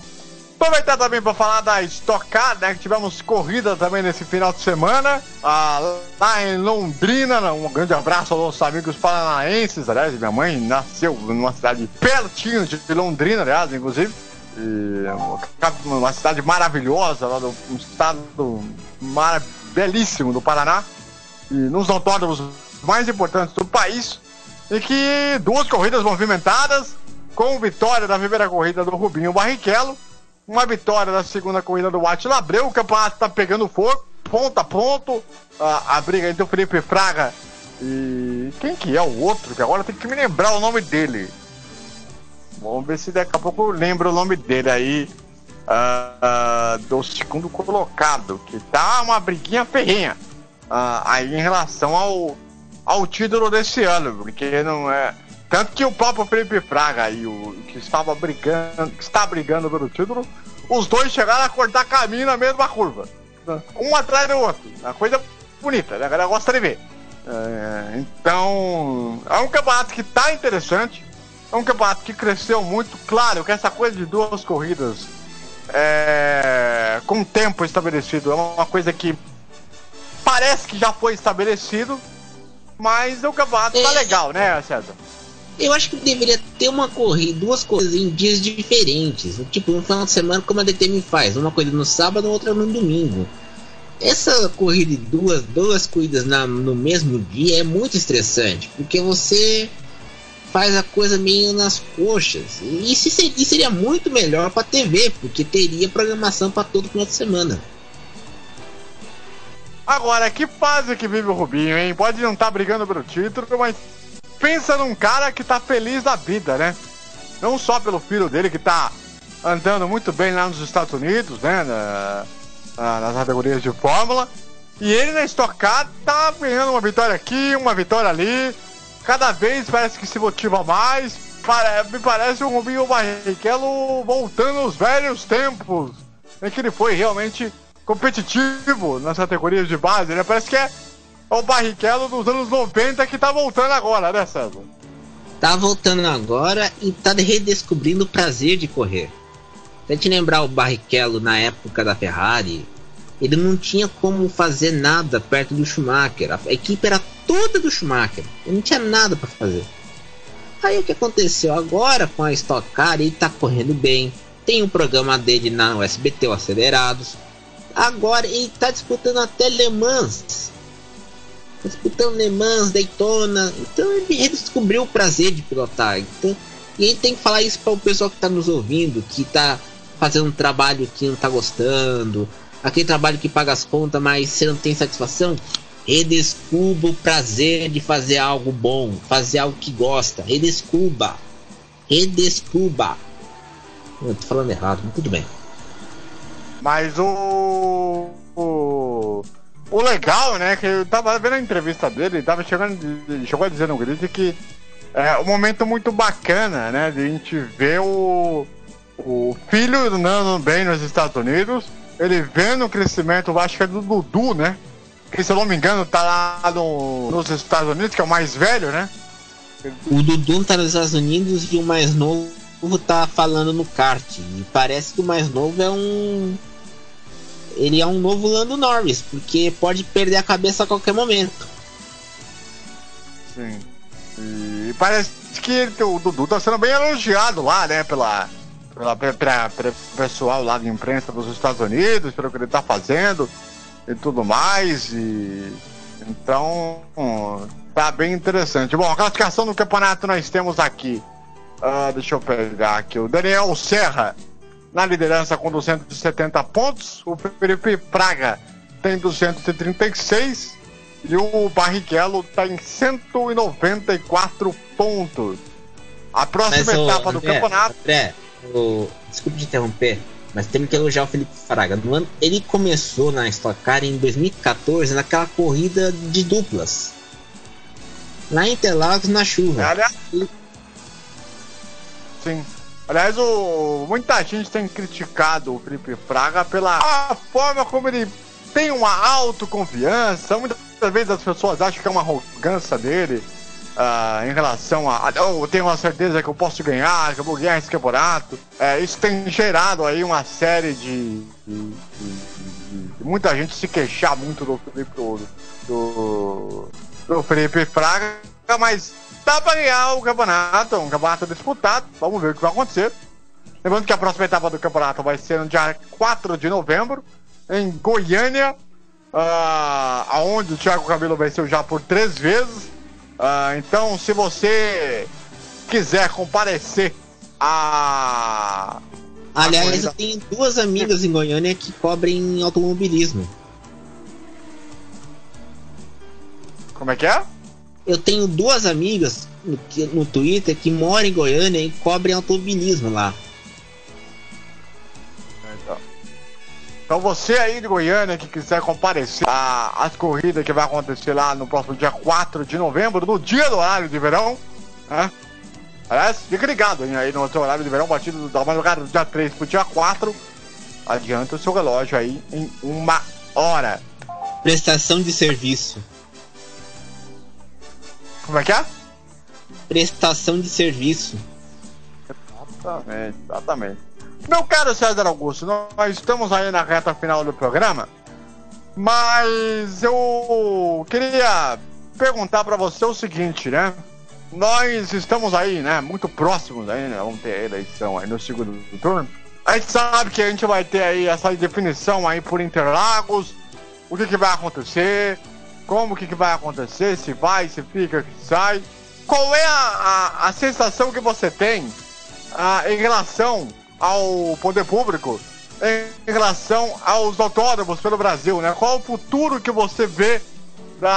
aproveitar também para falar da Stock Car, né, que tivemos corrida também nesse final de semana lá em Londrina. Um grande abraço aos nossos amigos paranaenses. Aliás, minha mãe nasceu numa cidade pertinho de Londrina, aliás, inclusive, e uma cidade maravilhosa lá do estado belíssimo do Paraná, e nos autódromos mais importantes do país, e que 2 corridas movimentadas, com vitória da primeira corrida do Rubinho Barrichello, uma vitória da segunda corrida do Attila Abreu. O campeonato tá pegando fogo, ponto a ponto, a briga entre o Felipe Fraga e quem que é o outro, que agora tem que me lembrar o nome dele. Vamos ver se daqui a pouco eu lembro o nome dele aí, do segundo colocado, que tá uma briguinha ferrenha aí em relação ao título desse ano, porque não é tanto que o próprio Felipe Fraga e o que está brigando pelo título, os dois chegaram a cortar caminho na mesma curva, um atrás do outro. Uma coisa bonita, né? A galera gosta de ver. Então é um campeonato que tá interessante, é um campeonato que cresceu muito. Claro que essa coisa de 2 corridas com tempo estabelecido é uma coisa que parece que já foi estabelecido, mas o campeonato tá legal, né, César? Eu acho que deveria ter 2 corridas em dias diferentes. Tipo, um final de semana, como a DTM faz. Uma corrida no sábado, outra no domingo. essa corrida de duas corridas no mesmo dia é muito estressante, porque você faz a coisa meio nas coxas. E isso seria muito melhor para TV, porque teria programação para todo final de semana. Agora, que fase que vive o Rubinho, hein? Pode não estar brigando pelo título, mas pensa num cara que tá feliz da vida, né? Não só pelo filho dele, que tá andando muito bem lá nos Estados Unidos, né? Nas categorias de Fórmula. E ele na Stock Car tá ganhando uma vitória aqui, uma vitória ali. Cada vez parece que se motiva mais. Me parece o Rubinho Barrichello voltando aos velhos tempos, em que ele foi realmente competitivo nas categorias de base, né? Parece que é o Barrichello dos anos 90 que tá voltando agora, né, César? Tá voltando agora e tá redescobrindo o prazer de correr. Se a gente lembrar o Barrichello na época da Ferrari, ele não tinha como fazer nada perto do Schumacher. A equipe era toda do Schumacher. Ele não tinha nada para fazer. Aí o que aconteceu agora com a Stock Car, ele tá correndo bem. Tem um programa dele na SBT, o Acelerados. Agora ele tá disputando até Le Mans. Tá disputando Le Mans, Daytona. Então ele redescobriu o prazer de pilotar. Então, e a gente tem que falar isso para o pessoal que tá nos ouvindo, que tá fazendo um trabalho que não tá gostando, aquele trabalho que paga as contas, mas você não tem satisfação. Redescubra o prazer de fazer algo bom, fazer algo que gosta. Redescubra. Eu tô falando errado, mas tudo bem. Mas o legal, né, que eu tava vendo a entrevista dele, ele chegou a dizer no grid que é um momento muito bacana, né, de a gente ver o filho andando bem nos Estados Unidos, ele vendo o crescimento, acho que é do Dudu, né, que se eu não me engano tá lá nos Estados Unidos, que é o mais velho, né. O Dudu tá nos Estados Unidos e o mais novo tá falando no kart, e parece que o mais novo ele é um novo Lando Norris, porque pode perder a cabeça a qualquer momento. Sim. E parece que o Dudu tá sendo bem elogiado lá, né? Pela pessoal lá de imprensa dos Estados Unidos, pelo que ele tá fazendo e tudo mais. Então, tá bem interessante. Bom, a classificação do campeonato nós temos aqui. Deixa eu pegar aqui. O Daniel Serra na liderança com 270 pontos. O Felipe Fraga tem 236. E o Barrichello está em 194 pontos. A próxima etapa do campeonato. André, desculpe te interromper, mas temos que elogiar o Felipe Fraga. Ele começou na Stock Car em 2014, naquela corrida de duplas, lá em Interlagos, na chuva. Sim. Aliás, muita gente tem criticado o Felipe Fraga pela forma como ele tem uma autoconfiança. Muitas vezes as pessoas acham que é uma arrogância dele em relação eu tenho uma certeza que eu posso ganhar, que eu vou ganhar esse campeonato. Isso tem gerado aí uma série de muita gente se queixar muito do Felipe Fraga, mas dá pra ganhar o campeonato, um campeonato disputado. Vamos ver o que vai acontecer. Lembrando que a próxima etapa do campeonato vai ser no dia 4 de novembro, em Goiânia, onde o Thiago Camilo venceu já por 3 vezes. Então, se você quiser comparecer Aliás, eu tenho 2 amigas em Goiânia que cobrem automobilismo. Como é que é? Eu tenho 2 amigas no Twitter que moram em Goiânia e cobrem automobilismo lá. Então você aí de Goiânia que quiser comparecer às corridas que vai acontecer lá no próximo dia 4 de novembro, no dia do horário de verão, né? Aliás, fica ligado aí no seu horário de verão, batido da madrugada do dia 3 pro dia 4, adianta o seu relógio aí em 1 hora. Prestação de serviço. Como é que é? Prestação de serviço. Exatamente. Meu caro César Augusto, nós estamos aí na reta final do programa, mas eu queria perguntar para você o seguinte, né? Nós estamos aí, né, muito próximos aí, né? Vamos ter a eleição aí no segundo turno. A gente sabe que a gente vai ter aí essa definição aí por Interlagos. o que vai acontecer, como que vai acontecer, se vai, se fica, se sai. Qual é a sensação que você tem em relação ao poder público, em relação aos autódromos pelo Brasil, né? Qual o futuro que você vê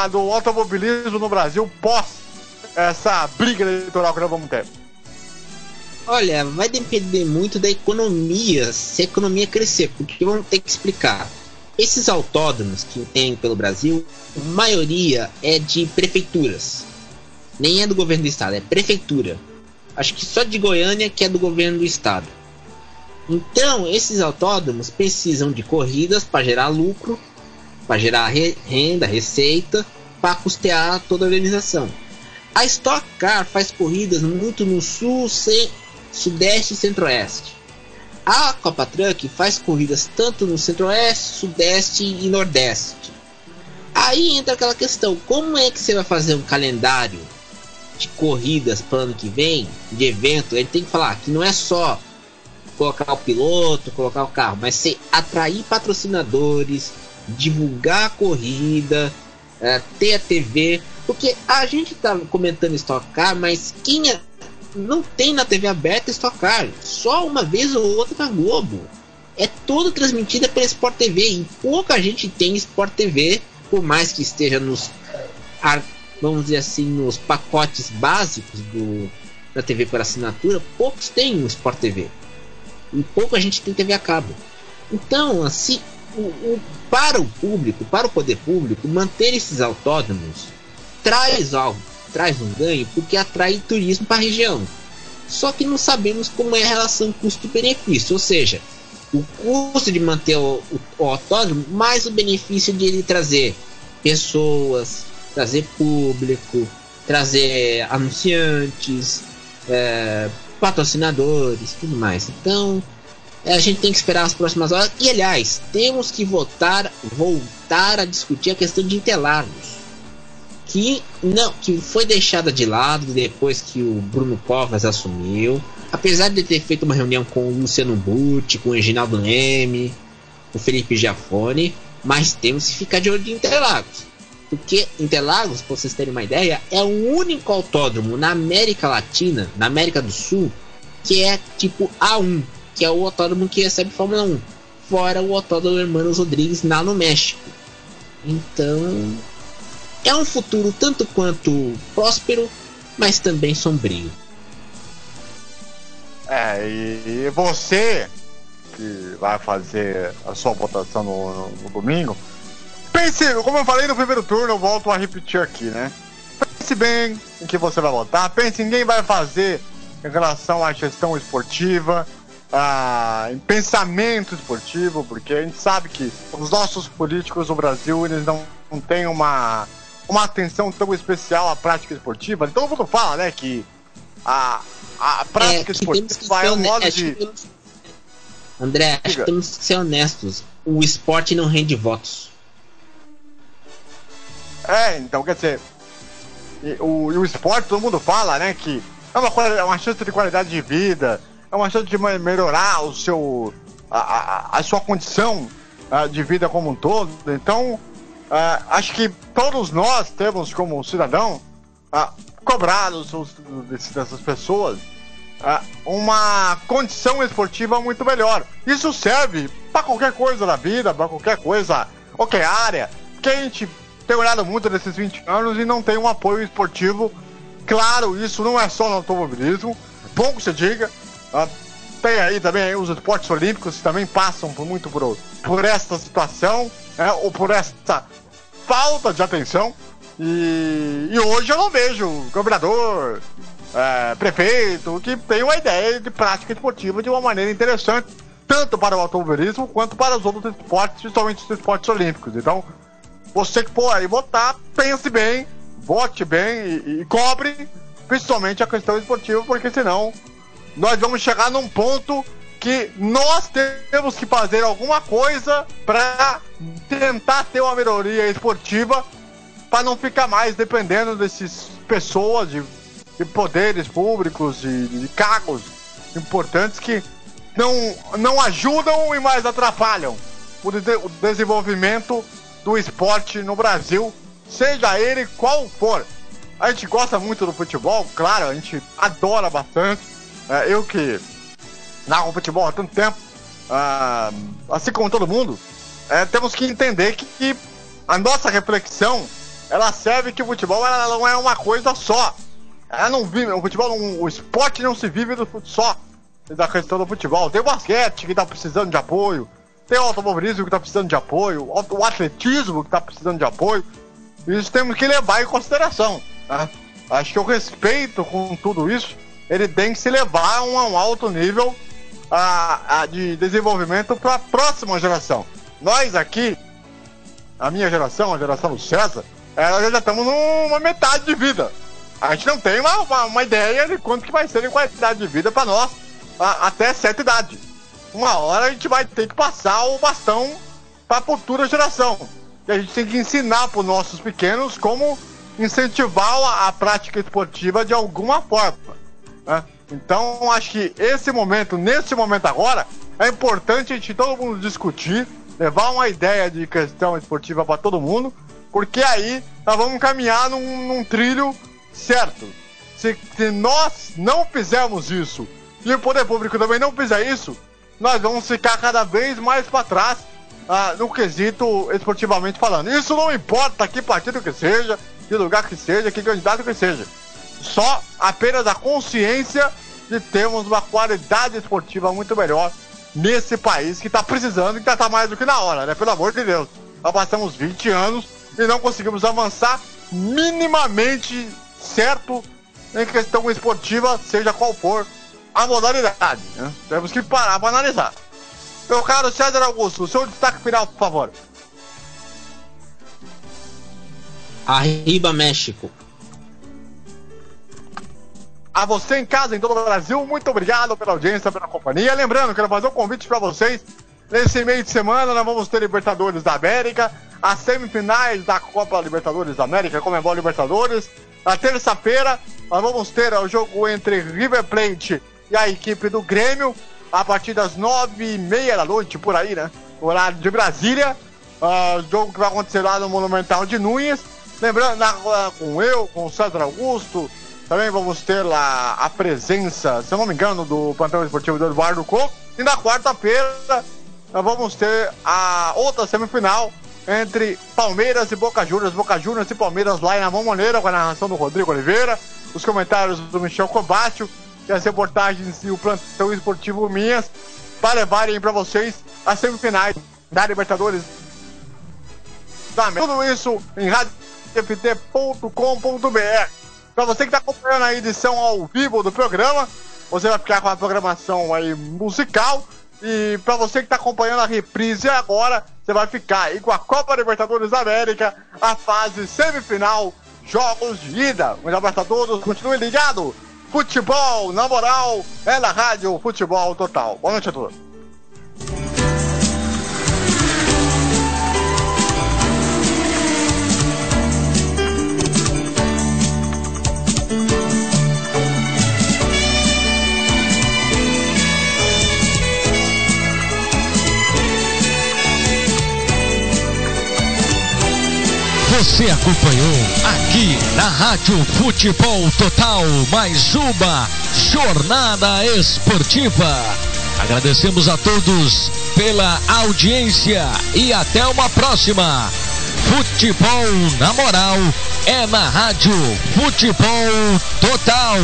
do automobilismo no Brasil pós essa briga eleitoral que nós vamos ter? Olha, vai depender muito da economia, se a economia crescer, porque vamos ter que explicar. Esses autódromos que tem pelo Brasil, a maioria é de prefeituras. Nem é do governo do estado, é prefeitura. Acho que só de Goiânia que é do governo do estado. Então, esses autódromos precisam de corridas para gerar lucro, para gerar renda, receita, para custear toda a organização. A Stock Car faz corridas muito no sul, sudeste e centro-oeste. A Copa Truck faz corridas tanto no centro-oeste, sudeste e nordeste. Aí entra aquela questão, como é que você vai fazer um calendário de corridas para o ano que vem, de evento? Ele tem que falar que não é só colocar o piloto, colocar o carro, mas você atrair patrocinadores, divulgar a corrida, ter a TV, porque a gente tá comentando Stock Car, mas quem não tem na TV aberta Stock Car, só uma vez ou outra na Globo, é toda transmitida pela Sport TV e pouca gente tem Sport TV, por mais que esteja nos, vamos dizer assim, nos pacotes básicos da TV por assinatura, poucos têm o Sport TV e pouca gente tem TV a cabo. Então, assim, para o público, para o poder público, manter esses autódromos traz um ganho, porque atrai turismo para a região. Só que não sabemos como é a relação custo-benefício, ou seja, o custo de manter o autódromo, mais o benefício de ele trazer pessoas, trazer público, trazer anunciantes, patrocinadores, tudo mais. Então, a gente tem que esperar as próximas horas. E, aliás, temos que voltar a discutir a questão de Interlagos, que foi deixada de lado depois que o Bruno Covas assumiu. Apesar de ter feito uma reunião com o Luciano Burti, com o Reginaldo Leme, com o Felipe Giafone, mas temos que ficar de olho de Interlagos, porque Interlagos, para vocês terem uma ideia, é o único autódromo na América Latina, na América do Sul, que é tipo A1, que é o autódromo que recebe Fórmula 1, fora o autódromo Hermanos Rodrigues lá no México. Então, é um futuro tanto quanto próspero, mas também sombrio. E você que vai fazer a sua votação no domingo, pense, como eu falei no primeiro turno, eu volto a repetir aqui, né? Pense bem em que você vai votar, pense em quem vai fazer em relação à gestão esportiva, em pensamento esportivo, porque a gente sabe que os nossos políticos do Brasil, eles não têm uma atenção tão especial à prática esportiva. Todo mundo fala, né, que a prática esportiva é um modo de... André, acho que temos que ser honestos. O esporte não rende votos. Então, quer dizer, o esporte, todo mundo fala, né, que é uma chance de qualidade de vida, é uma chance de melhorar a sua condição de vida como um todo. Então, acho que todos nós temos como cidadão cobrar dessas pessoas uma condição esportiva muito melhor. Isso serve para qualquer coisa na vida, para qualquer coisa, qualquer área, porque a gente tem olhado muito nesses 20 anos e não tem um apoio esportivo. Claro, isso não é só no automobilismo, bom que você diga. Tem aí também os esportes olímpicos que também passam por esta situação, ou por esta falta de atenção. E hoje eu não vejo governador, prefeito, que tem uma ideia de prática esportiva de uma maneira interessante, tanto para o automobilismo quanto para os outros esportes, principalmente os esportes olímpicos. Então, você que for aí votar, pense bem, vote bem e cobre principalmente a questão esportiva, porque senão nós vamos chegar num ponto que nós temos que fazer alguma coisa para tentar ter uma melhoria esportiva, para não ficar mais dependendo dessas pessoas de poderes públicos, de cargos importantes que não ajudam e mais atrapalham o desenvolvimento do esporte no Brasil, seja ele qual for. A gente gosta muito do futebol, claro, a gente adora bastante. Eu que narro futebol há tanto tempo, assim como todo mundo, temos que entender que a nossa reflexão, ela serve que o futebol ela não é uma coisa só. Ela não vive, o esporte não se vive só da questão do futebol. Tem o basquete que está precisando de apoio, tem o automobilismo que está precisando de apoio, o atletismo que está precisando de apoio. Isso temos que levar em consideração, tá? Acho que o respeito com tudo isso, ele tem que se levar a um alto nível de desenvolvimento para a próxima geração. Nós aqui, a minha geração, a geração do César, já estamos numa metade de vida. A gente não tem uma ideia de quanto que vai ser a qualidade de vida para nós até certa idade. Uma hora a gente vai ter que passar o bastão para a futura geração. E a gente tem que ensinar para os nossos pequenos como incentivar a prática esportiva de alguma forma, né? Então, acho que nesse momento agora, é importante a gente todo mundo discutir, levar uma ideia de questão esportiva para todo mundo, porque aí nós vamos caminhar num trilho certo. Se nós não fizermos isso e o poder público também não fizer isso, nós vamos ficar cada vez mais para trás no quesito esportivamente falando. Isso não importa que partido que seja, que lugar que seja, que candidato que seja. Só apenas a consciência de termos uma qualidade esportiva muito melhor nesse país que está precisando, que já está mais do que na hora, né? Pelo amor de Deus. Nós passamos 20 anos e não conseguimos avançar minimamente certo em questão esportiva, seja qual for a modalidade, né? Temos que parar para analisar. Meu caro César Augusto, o seu destaque final, por favor. Arriba México. A você em casa, em todo o Brasil, muito obrigado pela audiência, pela companhia. Lembrando, quero fazer um convite para vocês. Nesse meio de semana, nós vamos ter Libertadores da América, as semifinais da Copa Libertadores da América, Conmebol Libertadores. Na terça-feira, nós vamos ter o jogo entre River Plate e a equipe do Grêmio, a partir das 9h30 da noite, por aí, né? Horário de Brasília. Jogo que vai acontecer lá no Monumental de Núñez. Lembrando, com o César Augusto, também vamos ter lá a presença, se eu não me engano, do plantão esportivo do Eduardo Coco. E na quarta-feira, nós vamos ter a outra semifinal entre Palmeiras e Boca Juniors. Boca Juniors e Palmeiras lá na Bombonera, com a narração do Rodrigo Oliveira, os comentários do Michel Cobatio e as reportagens e o plantão esportivo minhas, para levarem para vocês as semifinais da Libertadores da América. Tudo isso em radioft.com.br. Para você que está acompanhando a edição ao vivo do programa, você vai ficar com a programação aí musical. E para você que está acompanhando a reprise agora, você vai ficar aí com a Copa Libertadores da América, a fase semifinal, jogos de ida. Um abraço a todos, continue ligado. Futebol, na moral, é na Rádio Futebol Total. Boa noite a todos. Você acompanhou aqui na Rádio Futebol Total mais uma jornada esportiva. Agradecemos a todos pela audiência e até uma próxima. Futebol na moral é na Rádio Futebol Total.